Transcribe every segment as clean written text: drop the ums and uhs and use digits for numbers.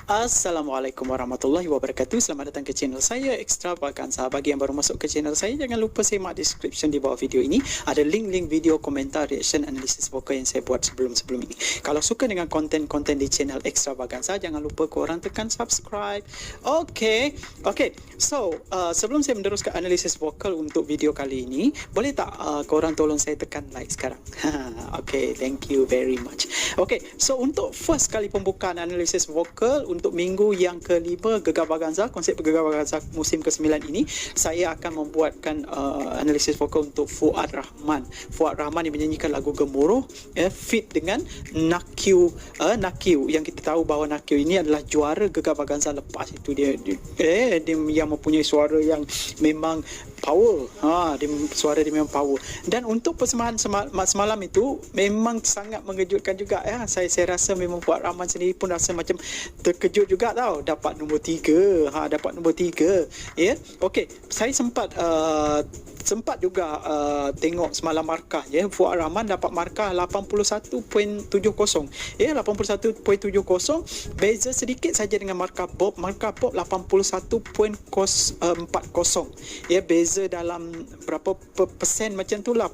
Assalamualaikum warahmatullahi wabarakatuh. Selamat datang ke channel saya Extravaganza. Bagi yang baru masuk ke channel saya, jangan lupa simak description di bawah video ini. Ada link-link video, komentar, reaction, analisis vokal yang saya buat sebelum-sebelum ini. Kalau suka dengan konten-konten di channel Extravaganza, jangan lupa korang tekan subscribe. Okay. So, sebelum saya meneruskan analisis vokal untuk video kali ini, boleh tak korang tolong saya tekan like sekarang? Okay, thank you very much. Okay, so untuk first kali pembukaan analisis vokal untuk minggu yang kelima Gegar Vaganza, konsep Gegar Vaganza musim ke-9 ini, saya akan membuatkan analisis vokal untuk Fuad Rahman. Fuad Rahman yang menyanyikan lagu Gemuruh, fit dengan Nakyu. Yang kita tahu bahawa Nakyu ini adalah juara Gegar Vaganza lepas itu. Dia yang mempunyai suara yang memang power. Suara dia memang power. Dan untuk persembahan semalam itu memang sangat mengejutkan juga ya. Saya rasa memang Fuad Rahman sendiri pun rasa macam terkejut juga tau, dapat nombor 3. Dapat nombor 3 ya. Okey, saya sempat juga tengok semalam markah ya. Fuad Rahman dapat markah 81.70 ya, 81.70, beza sedikit saja dengan markah Bob. Markah Bob 81.40 ya, beza dalam berapa persen macam tu lah,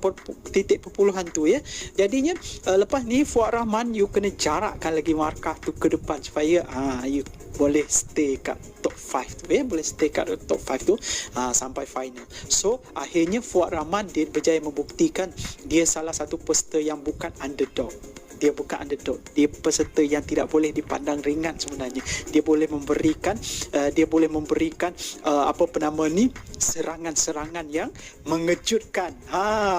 titik perpuluhan tu ya. Jadinya lepas ni Fuad Rahman, you kena jarakkan lagi markah tu ke depan supaya you boleh stay kat top 5 tu ya, boleh stay kat top 5 tu sampai final. So akhirnya Fuad Rahman dia berjaya membuktikan dia salah satu peserta yang bukan underdog. Dia bukan underdog, dia peserta yang tidak boleh dipandang ringan sebenarnya. Dia boleh memberikan serangan-serangan yang mengejutkan.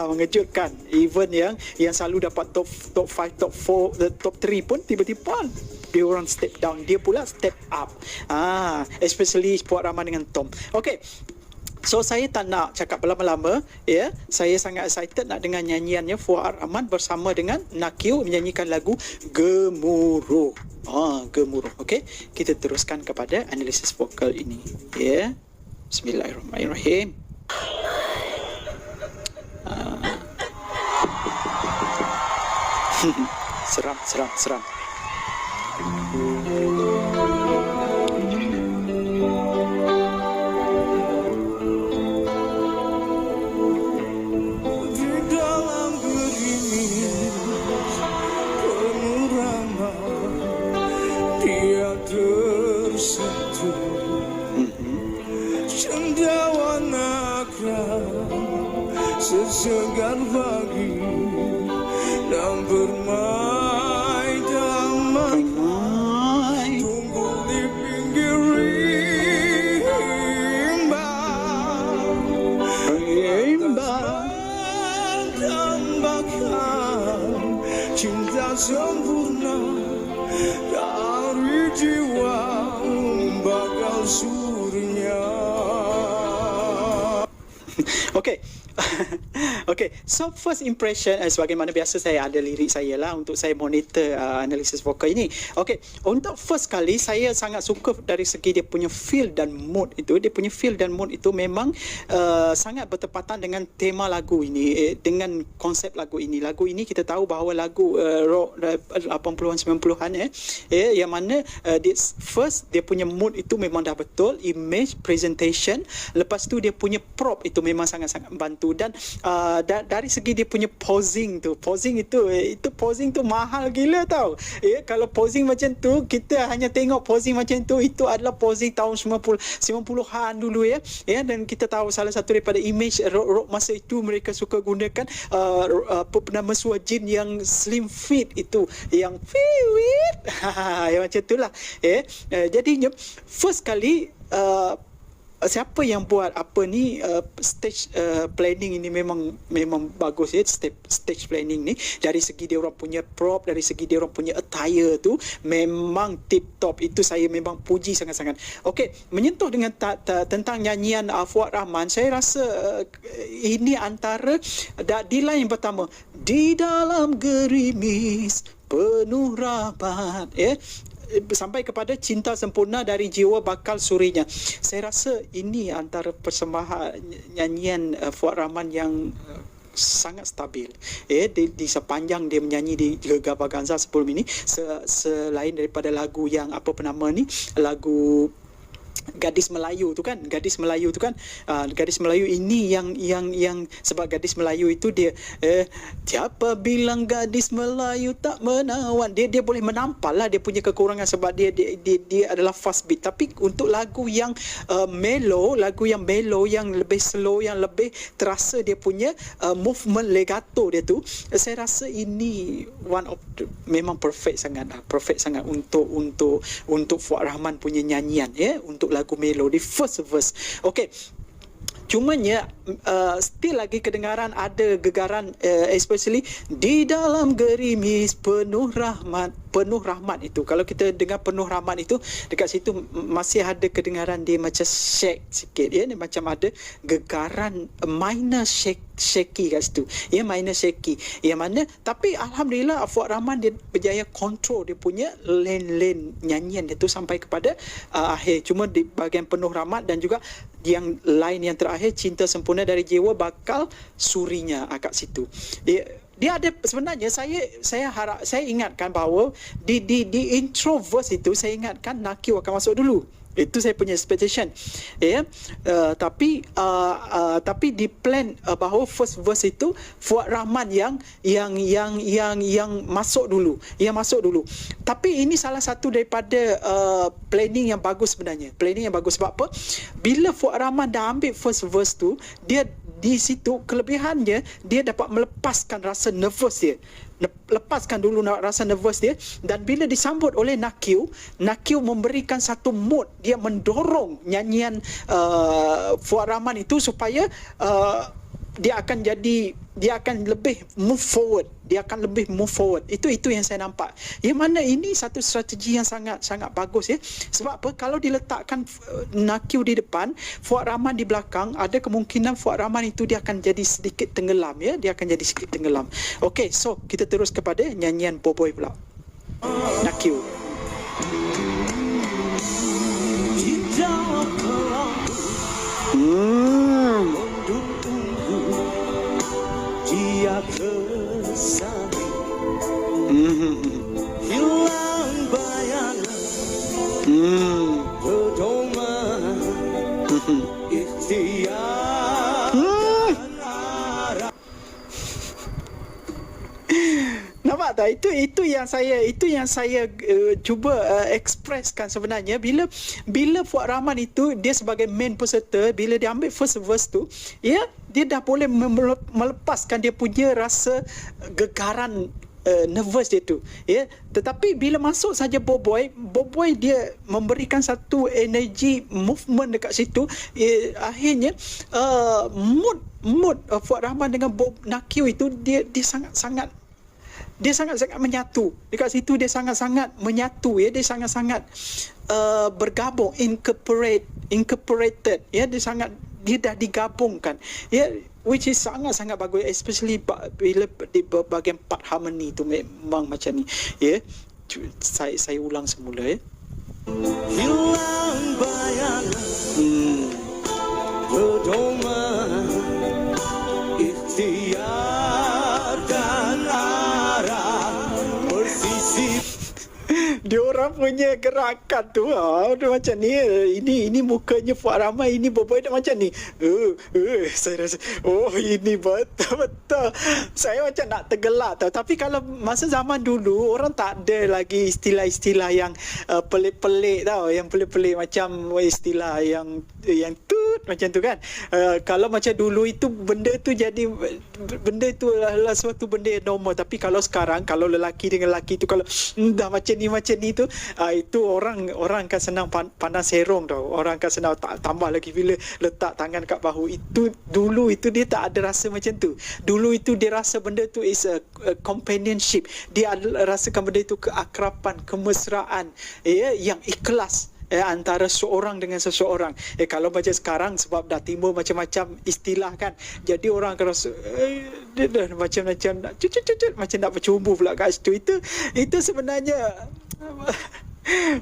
Mengejutkan. Even yang selalu dapat top 5, top 4, top 3 pun tiba-tiba dia orang step down, dia pula step up. Especially Fuad Rahman dengan Tom. Okay. So saya tak nak cakap lama-lama ya. Saya sangat excited nak dengar nyanyiannya Fuad Rahman bersama dengan Nakyu menyanyikan lagu Gemuruh. Gemuruh. Okey, kita teruskan kepada analisis vokal ini ya. Bismillahirrahmanirrahim. Seram. Cendawan sesegar pagi dan bermain damai, tunggu di pinggir rimba, tambahkan cinta sempurna dari jiwa bakal surya. Okay, so first impression sebagaimana biasa saya ada lirik saya lah untuk saya monitor analisis vokal ini. Okay, untuk first kali saya sangat suka dari segi dia punya feel dan mood itu. Dia punya feel dan mood itu memang sangat bertepatan dengan tema lagu ini, dengan konsep lagu ini. Lagu ini kita tahu bahawa lagu rock 80-an 90-an yang mana dia punya mood itu memang dah betul, image, presentation. Lepas tu dia punya prop itu memang sangat-sangat membantu. Dan dari segi dia punya posing tu mahal gila tau ya. Kalau posing macam tu, kita hanya tengok posing macam tu, itu adalah posing tahun 90-an dulu ya. Dan kita tahu salah satu daripada image rock masa itu, mereka suka gunakan mesua jin yang slim fit itu, yang fit yang macam tu lah jadinya first kali siapa yang buat stage planning ini memang bagus ya. Stage planning ni dari segi dia orang punya prop, dari segi dia orang punya attire tu memang tip top. Itu saya memang puji sangat-sangat. Okey, menyentuh dengan tentang nyanyian Fuad Rahman, saya rasa ini antara di line yang pertama, di dalam gerimis penuh rahmat sampai kepada cinta sempurna dari jiwa bakal surinya. Saya rasa ini antara persembahan nyanyian Fuad Rahman yang sangat stabil. Di sepanjang dia menyanyi di Gegar Vaganza sebelum ini, selain daripada lagu yang apa nama ni, lagu Gadis Melayu tu kan, Gadis Melayu ini yang sebab Gadis Melayu itu dia siapa bilang gadis Melayu tak menawan, dia boleh menampal lah dia punya kekurangan sebab dia adalah fast beat. Tapi untuk lagu yang mellow yang lebih slow, yang lebih terasa dia punya movement legato dia tu, saya rasa ini memang perfect sangat untuk Fuad Rahman punya nyanyian, untuk lagu melodi first verse. Okey, cumanya still lagi kedengaran ada gegaran, especially di dalam gerimis penuh rahmat itu. Kalau kita dengar penuh rahmat itu, dekat situ masih ada kedengaran dia macam shake sikit, dia macam ada gegaran minor shaky kat situ, minor shaky, yang mana tapi alhamdulillah Fuad Rahman dia berjaya kontrol dia punya lane nyanyian dia tu sampai kepada akhir. Cuma di bahagian penuh rahmat dan juga yang lain yang terakhir, Cinta Sempurna dari Jiwa, bakal surinya kat situ. Dia ada sebenarnya, saya ingatkan bahawa di intro verse itu saya ingatkan Nakil akan masuk dulu. Itu saya punya expectation. Tapi di plan bahawa first verse itu Fuad Rahman yang masuk dulu. Tapi ini salah satu daripada planning yang bagus sebenarnya. Planning yang bagus sebab apa? Bila Fuad Rahman dah ambil first verse tu, dia di situ kelebihannya dia dapat melepaskan rasa nervous dia. Lepaskan dulu rasa nervous dia, dan bila disambut oleh Nakil memberikan satu mood, dia mendorong nyanyian Fuad Rahman itu supaya dia akan lebih move forward. Itu yang saya nampak. Yang mana ini satu strategi yang sangat bagus, Sebab apa? Kalau diletakkan Nakil di depan, Fuad Rahman di belakang, ada kemungkinan Fuad Rahman itu dia akan jadi sedikit tenggelam, Okey, so kita terus kepada nyanyian Boboy pula. Nakil. Dia kesali hilang bayangan pedoman ikhtiar dan arah. Nampak tak? Itu yang saya cuba expresskan sebenarnya. Bila Fuad Rahman itu dia sebagai main peserta, bila dia ambil first verse tu, dia dah boleh melepaskan dia punya rasa gegaran nervous dia tu, tetapi bila masuk saja Boboy dia memberikan satu energi movement dekat situ, akhirnya mood Fuad Rahman dengan Nakil itu dia sangat menyatu. Dekat situ dia sangat menyatu, dia sangat bergabung, incorporated, dia dah digabungkan, which is sangat bagus, especially bila di bahagian part harmony tu memang macam ni, saya ulang semula, Hilang bayangan pedoman ikhtiar dan arah bersisi. Dia orang punya gerakan tu dia macam ni. Ini mukanya Fuad Rahman, ini Boboy dah macam ni. Saya rasa ini betul. Saya macam nak tergelak tau. Tapi kalau masa zaman dulu, orang tak ada lagi istilah-istilah yang pelik-pelik tau. Yang pelik-pelik macam istilah yang tut macam tu kan. Kalau macam dulu itu benda tu adalah suatu benda yang normal. Tapi kalau sekarang, kalau lelaki dengan lelaki tu kalau dah macam ni tu, itu orang akan senang pandang serong tau. Orang akan senang tambah lagi bila letak tangan kat bahu. Itu dulu itu dia tak ada rasa macam tu. Dulu itu dia rasa benda tu is a companionship. Dia rasakan benda itu keakraban, kemesraan, yang ikhlas antara seorang dengan seseorang. Kalau macam sekarang, sebab dah timbul macam-macam istilah kan, jadi orang akan rasa dia dah macam nak macam nak bercumbu pula kat situ. Itu sebenarnya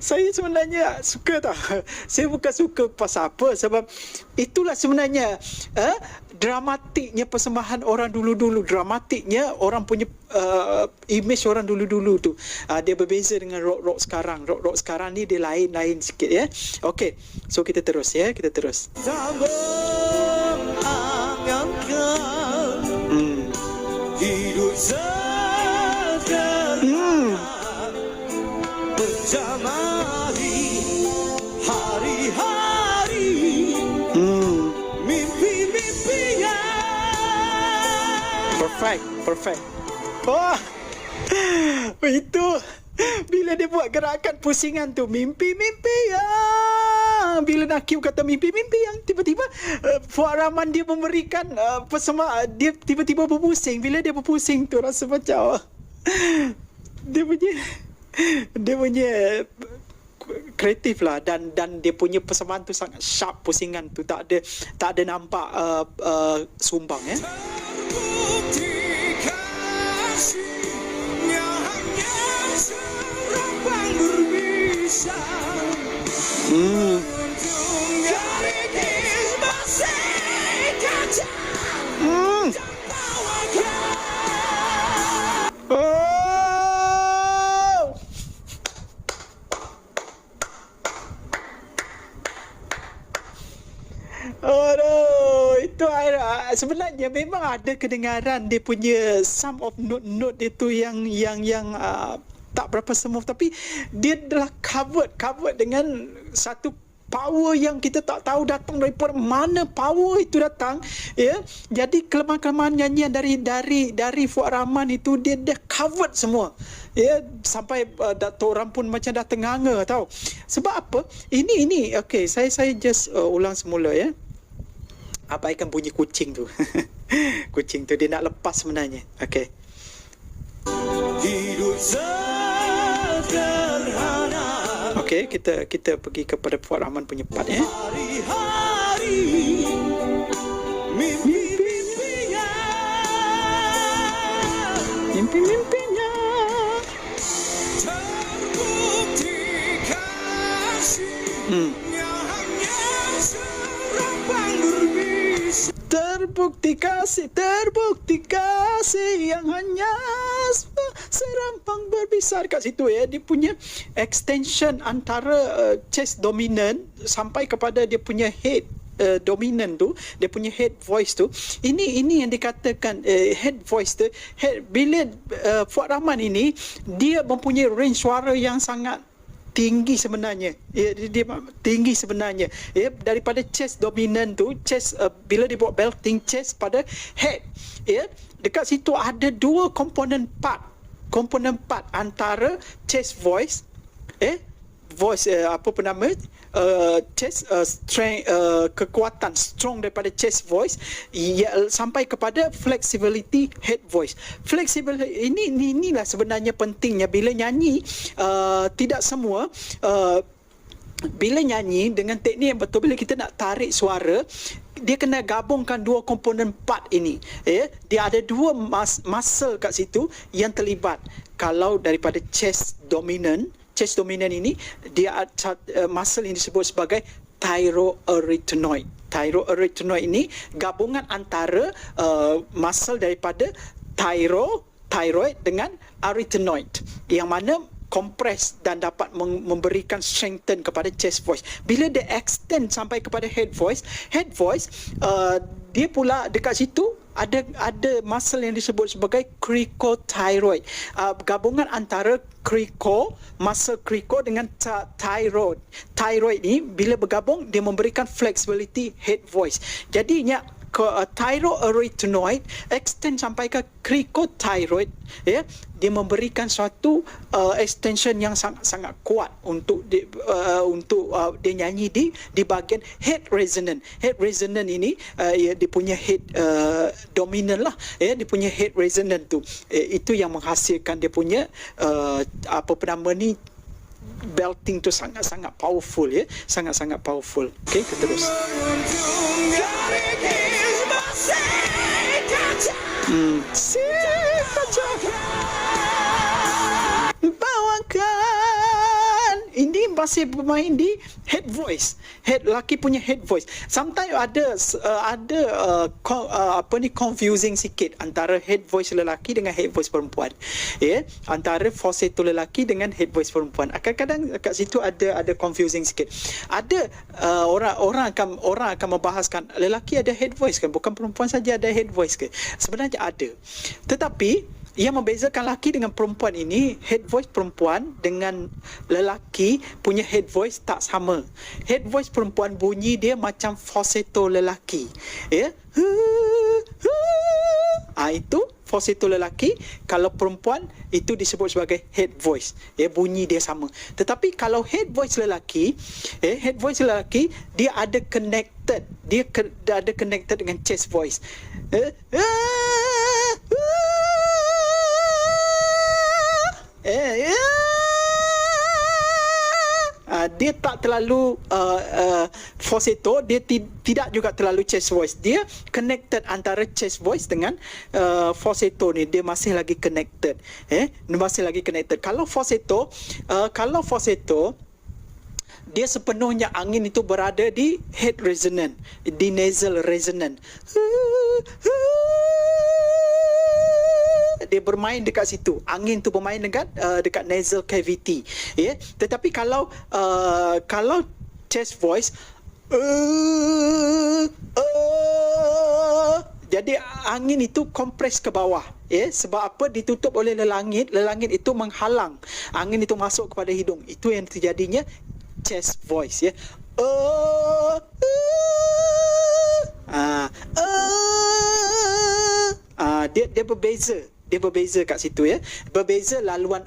saya sebenarnya suka tau. Saya bukan suka pasal apa, sebab itulah sebenarnya dramatiknya persembahan orang dulu-dulu, dramatiknya orang punya image orang dulu-dulu tu. Dia berbeza dengan rock sekarang. Rock sekarang ni dia lain-lain sikit ya. Okey, so kita terus ya, kita terus. Sambung angankan hidup sederhana berjamari hari-hari mimpi-mimpinya. Perfect. Oh, itu bila dia buat gerakan pusingan tu, mimpi-mimpi yang, bila Nakib kata mimpi-mimpi yang, tiba-tiba Fuad Rahman dia memberikan dia tiba-tiba berpusing. Bila dia berpusing tu rasa macam dia punya kreatif lah, dan dia punya persembahan tu sangat sharp, pusingan tu tak ada nampak sumbang ya. Aduh, itu sebenarnya memang ada kedengaran dia punya some of note dia tu yang tak berapa smooth, tapi dia adalah covered dengan satu power yang kita tak tahu datang daripada mana power itu datang ya. Jadi kelemahan-kelemahan nyanyian dari Fuad Rahman itu dia covered semua ya, sampai Dato' orang pun macam dah tenganga tahu. Sebab apa? Ini okey, saya just ulang semula ya. Abaikan bunyi kucing tu. Kucing tu dia nak lepas sebenarnya. Okey. Hidup sederhana. Okey, kita pergi kepada Fuad Rahman punya part ya. Hari-hari mimpi-mimpinya. Mimpi-mimpinya Terbukti kasihnya hanya serapang berbisa. Terbukti kasih yang hanya serampang berbisa kat situ ya. Dia punya extension antara chest dominant sampai kepada dia punya head dominant tu, dia punya head voice tu. Ini yang dikatakan head voice tu. Bila Fuad Rahman ini dia mempunyai range suara yang sangat tinggi sebenarnya ya, dia tinggi sebenarnya ya, daripada chest dominant tu, chest bila dia buat belting chest pada head ya, dekat situ ada dua komponen part antara chest voice voice chest strength, kekuatan strong daripada chest voice sampai kepada flexibility head voice. Flexibility inilah sebenarnya pentingnya bila nyanyi. Tidak semua bila nyanyi dengan teknik yang betul, bila kita nak tarik suara, dia kena gabungkan dua komponen part ini ya. Dia ada dua muscle kat situ yang terlibat. Kalau daripada chest dominant ini dia muscle yang disebut sebagai thyroarytenoid. Thyroarytenoid ini gabungan antara muscle daripada thyroid dengan arytenoid, yang mana compress dan dapat memberikan strengthen kepada chest voice. Bila dia extend sampai kepada head voice, dia pula dekat situ ada muscle yang disebut sebagai cricothyroid. Gabungan antara muscle crico dengan thyroid. Thyroid ni bila bergabung dia memberikan flexibility head voice. Jadinya thyroarytenoid extend sampai ke cricothyroid ya, dia memberikan suatu extension yang sangat kuat untuk dia nyanyi di bahagian head resonant. Head resonant ini dia punya head dominant lah ya, dia punya head resonant tu itu yang menghasilkan dia punya belting tu sangat-sangat powerful ya, sangat-sangat powerful. Okey, kita terus. Bawakan masih bermain di head voice. Laki punya head voice. Sometimes ada confusing sikit antara head voice lelaki dengan head voice perempuan. Ya, antara falsetto lelaki dengan head voice perempuan. Kadang-kadang kat situ ada confusing sikit. Ada orang akan membahaskan lelaki ada head voice kan, bukan perempuan saja ada head voice ke. Sebenarnya ada. Tetapi yang membezakan lelaki dengan perempuan ini, head voice perempuan dengan lelaki punya head voice tak sama. Head voice perempuan bunyi dia macam falsetto lelaki. Ya. Itu falsetto lelaki. Kalau perempuan itu disebut sebagai head voice. Ya, bunyi dia sama. Tetapi kalau head voice lelaki, dia ada connected. Dia ada connected dengan chest voice. Dia tak terlalu falsetto, dia tidak juga terlalu chest voice. Dia connected antara chest voice dengan falsetto ni, dia masih lagi connected. Masih lagi connected. Kalau falsetto dia sepenuhnya angin itu berada di head resonant, di nasal resonant. Dia bermain dekat situ. Angin tu bermain dekat nasal cavity. Ya. Tetapi kalau chest voice jadi angin itu kompres ke bawah. Ya, sebab apa? Ditutup oleh lelangit. Lelangit itu menghalang angin itu masuk kepada hidung. Itu yang terjadinya chest voice, ya. Dia berbeza. Dia berbeza kat situ, ya. Berbeza laluan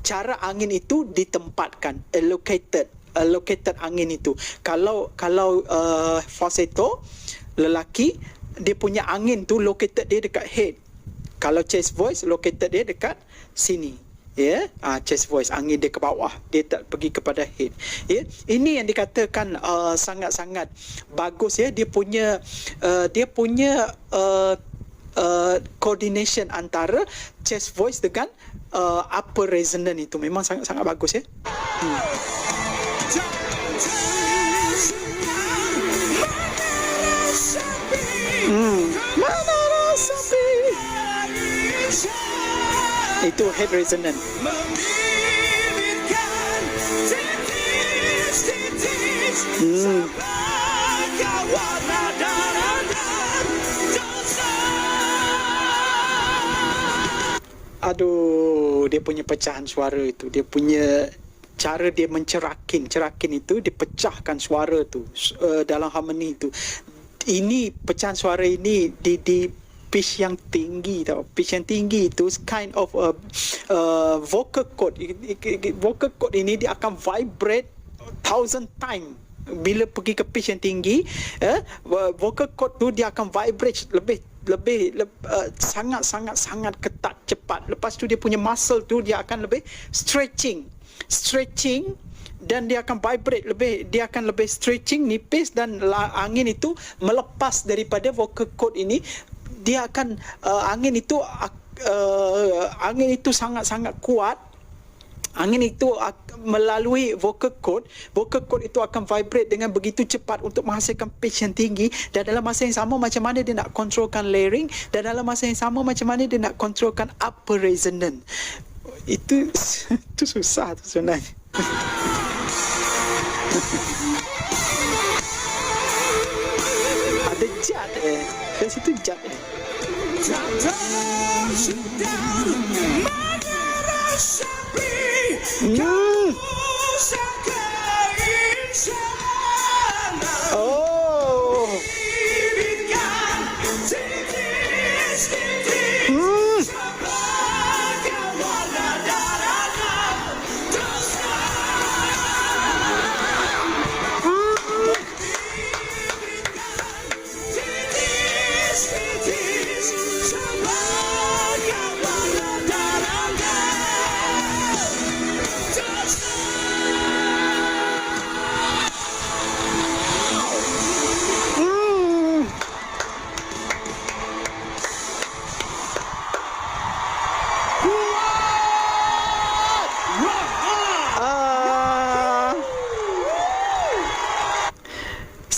cara angin itu ditempatkan, allocated angin itu. Kalau falsetto lelaki, dia punya angin tu located dia dekat head. Kalau chest voice located dia dekat sini. Ya, chest voice, angin dia ke bawah, dia tak pergi kepada head. Ya, ini yang dikatakan sangat-sangat bagus, ya. Dia punya coordination antara chest voice dengan upper resonant itu memang sangat-sangat bagus, ya. Itu head resonant. Aduh, dia punya pecahan suara itu, dia punya cara dia cerakin itu, dia pecahkan suara tu dalam harmoni itu. Ini pecahan suara ini di pitch yang tinggi tau. Pitch yang tinggi itu kind of vocal cord. Vocal cord ini dia akan vibrate 1,000 times. Bila pergi ke pitch yang tinggi, vocal cord tu dia akan vibrate lebih sangat ketat, cepat. Lepas tu dia punya muscle tu dia akan lebih stretching dan dia akan vibrate lebih, dia akan lebih stretching, nipis, dan angin itu melepas daripada vocal cord ini. Dia akan angin itu sangat-sangat kuat. Angin itu melalui vocal cord itu akan vibrate dengan begitu cepat untuk menghasilkan pitch yang tinggi, dan dalam masa yang sama macam mana dia nak kontrolkan layering, dan dalam masa yang sama macam mana dia nak kontrolkan upper resonant. Itu susah tu sebenarnya. Ada jad kat situ jad Oh.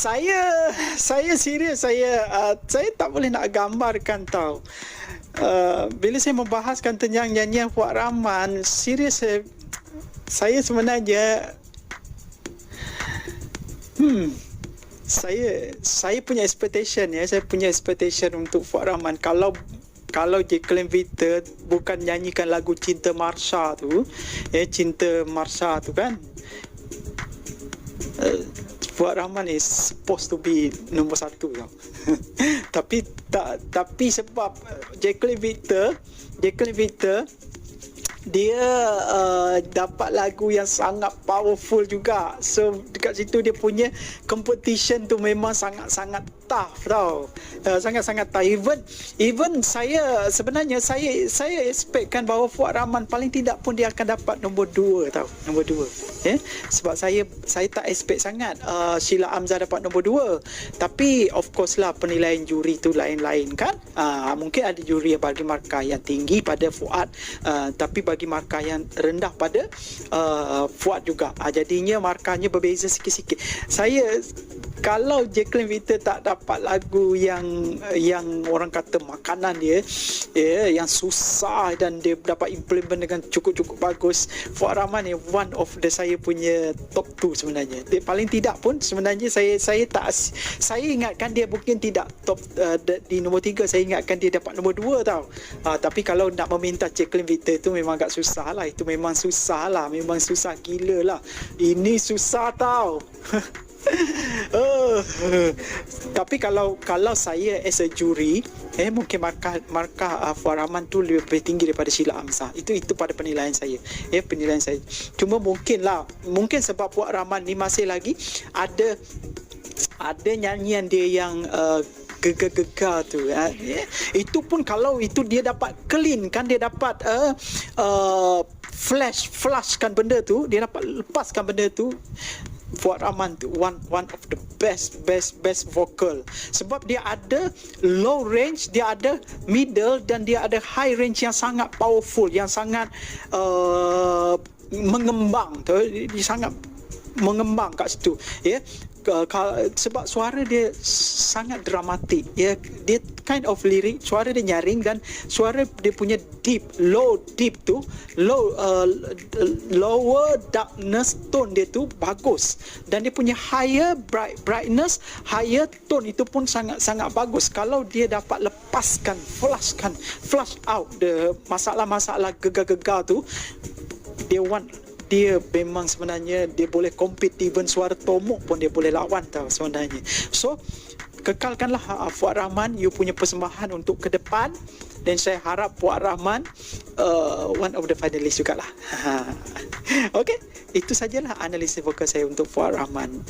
Saya serius, saya tak boleh nak gambarkan tau. Bila saya membahaskan tentang nyanyian Fuad Rahman, serius saya sebenarnya saya punya expectation untuk Fuad Rahman. Kalau Jacqueline Victor bukan nyanyikan lagu Cinta Marsha tu, Cinta Marsha tu kan, Fuad Rahman is supposed to be nombor 1 tau. tapi sebab Jacqueline Victor dia dapat lagu yang sangat powerful juga. So dekat situ dia punya competition tu memang sangat-sangat tough tau. Sangat-sangat tough. Even saya sebenarnya saya expectkan bahawa Fuad Rahman paling tidak pun dia akan dapat nombor 2 tau. Nombor 2. Sebab saya tak expect sangat Sheila Amzah dapat nombor 2. Tapi of course lah penilaian juri tu lain-lain kan. Mungkin ada juri yang bagi markah yang tinggi pada Fuad, tapi bagi markah yang rendah pada Fuad juga. Jadinya markahnya berbeza sikit-sikit. Kalau Jacqueline Victor tak dapat lagu yang orang kata makanan dia, yang susah dan dia dapat implement dengan cukup-cukup bagus, Fuad Rahman ni one of the saya punya top 2 sebenarnya. Dia paling tidak pun sebenarnya saya ingatkan dia mungkin tidak top di nombor 3. Saya ingatkan dia dapat nombor 2 tau. Tapi kalau nak meminta Jacqueline Victor tu memang agak susah lah. Itu memang susah lah. Memang susah gila lah. Ini susah tau. Tapi kalau saya as a juri, mungkin markah Fuad Rahman tu lebih tinggi daripada Sheila Amzah. Itu pada penilaian saya. Penilaian saya. Cuma mungkin sebab Fuad Rahman ni masih lagi ada nyanyian dia yang gegar-gegar tu. Itu pun kalau itu dia dapat clean kan, dia dapat flashkan benda tu, dia dapat lepaskan benda tu. Fuad Rahman tu one of the best vocal. Sebab dia ada low range, dia ada middle dan dia ada high range yang sangat powerful, yang sangat mengembang tu. Dia sangat mengembang kat situ. Sebab suara dia sangat dramatik. Dia kind of lirik, suara dia nyaring dan suara dia punya lower darkness tone dia tu bagus, dan dia punya higher brightness, higher tone itu pun sangat bagus. Kalau dia dapat lepaskan, flush out the masalah-masalah gegar-gegar tu, dia memang sebenarnya dia boleh compete. Even suara tomok pun dia boleh lawan tau sebenarnya. So kekalkanlah Fuad Rahman, you punya persembahan untuk ke depan, dan saya harap Fuad Rahman one of the finalist jugalah. Okay, itu sajalah analisis vokal saya untuk Fuad Rahman.